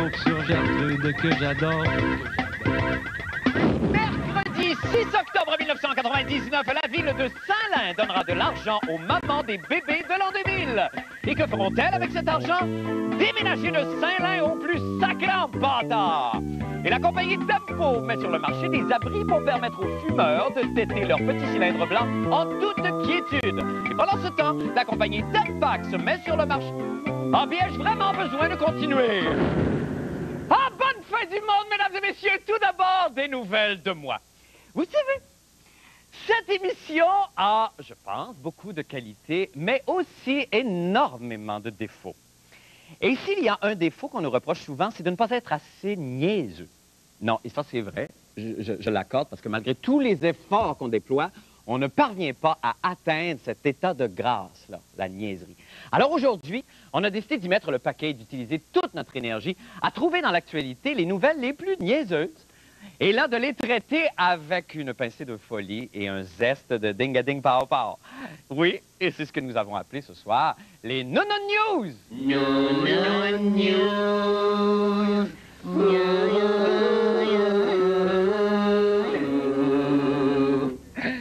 joke sur Gertrude que j'adore. Mercredi 6 octobre 1999, la ville de Saint-Lin donnera de l'argent aux mamans des bébés de l'an 2000. Et que feront-elles avec cet argent? Déménager de Saint-Lin au plus sacrant bâtard. Et la compagnie Tempo met sur le marché des abris pour permettre aux fumeurs de têter leurs petits cylindres blancs en toute quiétude. Et pendant ce temps, la compagnie Tempac se met sur le marché. Ah bien, ai-je vraiment besoin de continuer? Ah, bonne fin du monde, mesdames et messieurs! Tout d'abord, des nouvelles de moi. Vous savez, cette émission a, je pense, beaucoup de qualités, mais aussi énormément de défauts. Et s'il y a un défaut qu'on nous reproche souvent, c'est de ne pas être assez niaiseux. Non, et ça, c'est vrai, je l'accorde, parce que malgré tous les efforts qu'on déploie, on ne parvient pas à atteindre cet état de grâce, là, la niaiserie. Alors aujourd'hui, on a décidé d'y mettre le paquet et d'utiliser toute notre énergie à trouver dans l'actualité les nouvelles les plus niaiseuses. Et là, de les traiter avec une pincée de folie et un zeste de ding-a-ding-pow-pow. Oui, et c'est ce que nous avons appelé ce soir les Nono News. Nono News.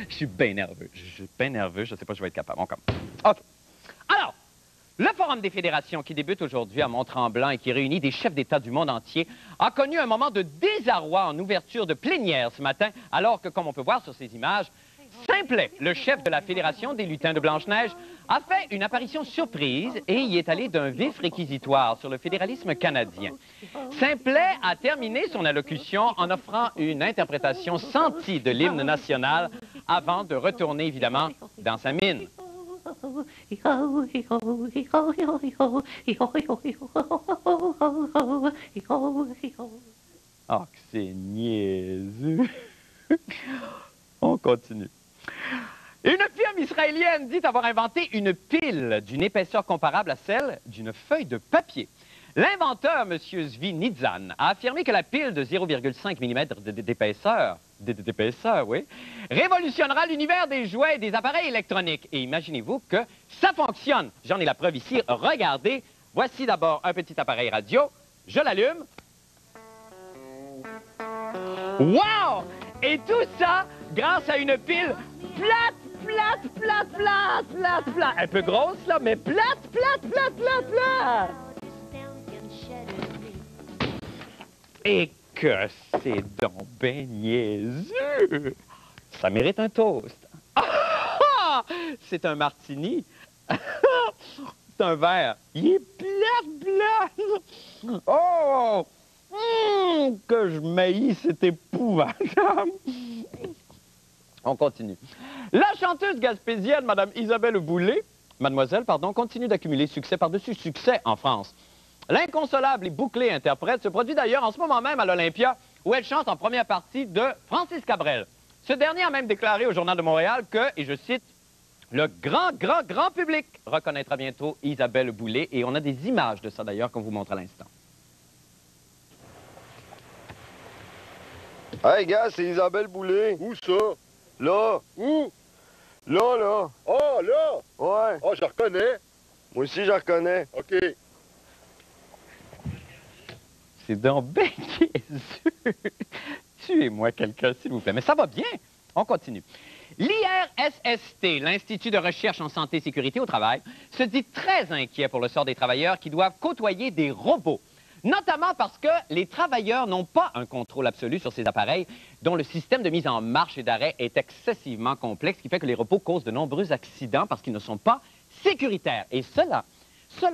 Je suis bien nerveux. Je ne sais pas si je vais être capable. OK. Alors, le Forum des fédérations qui débute aujourd'hui à Mont-Tremblant et qui réunit des chefs d'État du monde entier a connu un moment de désarroi en ouverture de plénière ce matin, alors que, comme on peut voir sur ces images, Simplet, le chef de la Fédération des lutins de Blanche-Neige, a fait une apparition surprise et y est allé d'un vif réquisitoire sur le fédéralisme canadien. Simplet a terminé son allocution en offrant une interprétation sentie de l'hymne national avant de retourner, évidemment, dans sa mine. Oh, que c'est niaiseux. On continue. Une firme israélienne dit avoir inventé une pile d'une épaisseur comparable à celle d'une feuille de papier. L'inventeur, M. Zvi Nitzan, a affirmé que la pile de 0,5 mm d'épaisseur, oui, révolutionnera l'univers des jouets et des appareils électroniques. Et imaginez-vous que ça fonctionne. J'en ai la preuve ici. Regardez. Voici d'abord un petit appareil radio. Je l'allume. Wow! Et tout ça grâce à une pile plate. Un peu grosse, là, mais plate. Et que c'est donc ben niaiseux! Ça mérite un toast. Ah! C'est un martini. C'est un verre. Il est plat. Oh! Que je maillis, c'est épouvantable. On continue. La chanteuse gaspésienne, Mme Isabelle Boulay, mademoiselle, pardon, continue d'accumuler succès par-dessus succès en France. L'inconsolable et bouclée interprète se produit d'ailleurs en ce moment même à l'Olympia, où elle chante en première partie de Francis Cabrel. Ce dernier a même déclaré au Journal de Montréal que, et je cite, « Le grand public reconnaîtra bientôt Isabelle Boulay ». Et on a des images de ça d'ailleurs qu'on vous montre à l'instant. Hey, gars, c'est Isabelle Boulay. Où ça? Là. Où? Là. Oh, là? Ouais. Oh, je la reconnais. Moi aussi, je la reconnais. OK. C'est donc bien niaiseux. Tuez-moi quelqu'un, s'il vous plaît. Mais ça va bien. On continue. L'IRSST, l'Institut de recherche en santé et sécurité au travail, se dit très inquiet pour le sort des travailleurs qui doivent côtoyer des robots. Notamment parce que les travailleurs n'ont pas un contrôle absolu sur ces appareils dont le système de mise en marche et d'arrêt est excessivement complexe, ce qui fait que les robots causent de nombreux accidents parce qu'ils ne sont pas sécuritaires. Et cela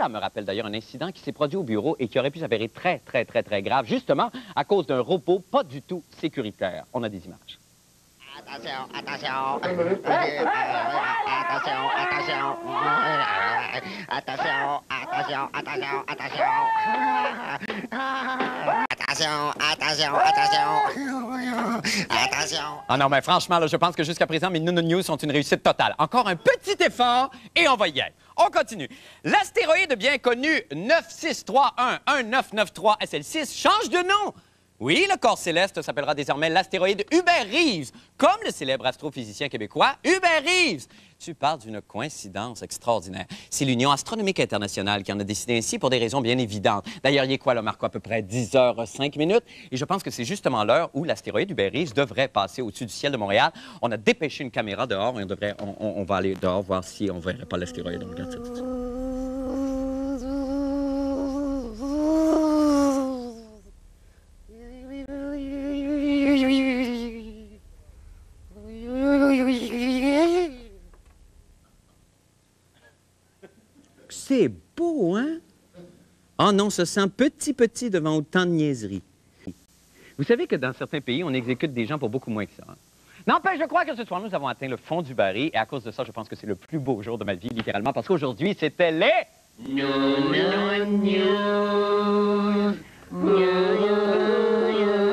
me rappelle d'ailleurs un incident qui s'est produit au bureau et qui aurait pu s'avérer très grave, justement à cause d'un robot pas du tout sécuritaire. On a des images. Attention. Ah non, mais franchement, là, je pense que jusqu'à présent, mes Nono News sont une réussite totale. Encore un petit effort et on va y être. On continue. L'astéroïde bien connu 96311993 SL6 change de nom. Oui, le corps céleste s'appellera désormais l'astéroïde Hubert Reeves, comme le célèbre astrophysicien québécois Hubert Reeves. Tu parles d'une coïncidence extraordinaire. C'est l'Union astronomique internationale qui en a décidé ainsi pour des raisons bien évidentes. D'ailleurs, il est quoi, là, Marco, à peu près 10h05? Et je pense que c'est justement l'heure où l'astéroïde Hubert Reeves devrait passer au-dessus du ciel de Montréal. On a dépêché une caméra dehors et on va aller dehors voir si on ne verrait pas l'astéroïde. On regarde ça tout de suite. C'est beau, hein? Oh non, se sent petit devant autant de niaiseries. Vous savez que dans certains pays, on exécute des gens pour beaucoup moins que ça. Hein? N'empêche, je crois que ce soir, nous avons atteint le fond du baril. Et à cause de ça, je pense que c'est le plus beau jour de ma vie, littéralement, parce qu'aujourd'hui, c'était les... No, no, no, no, no.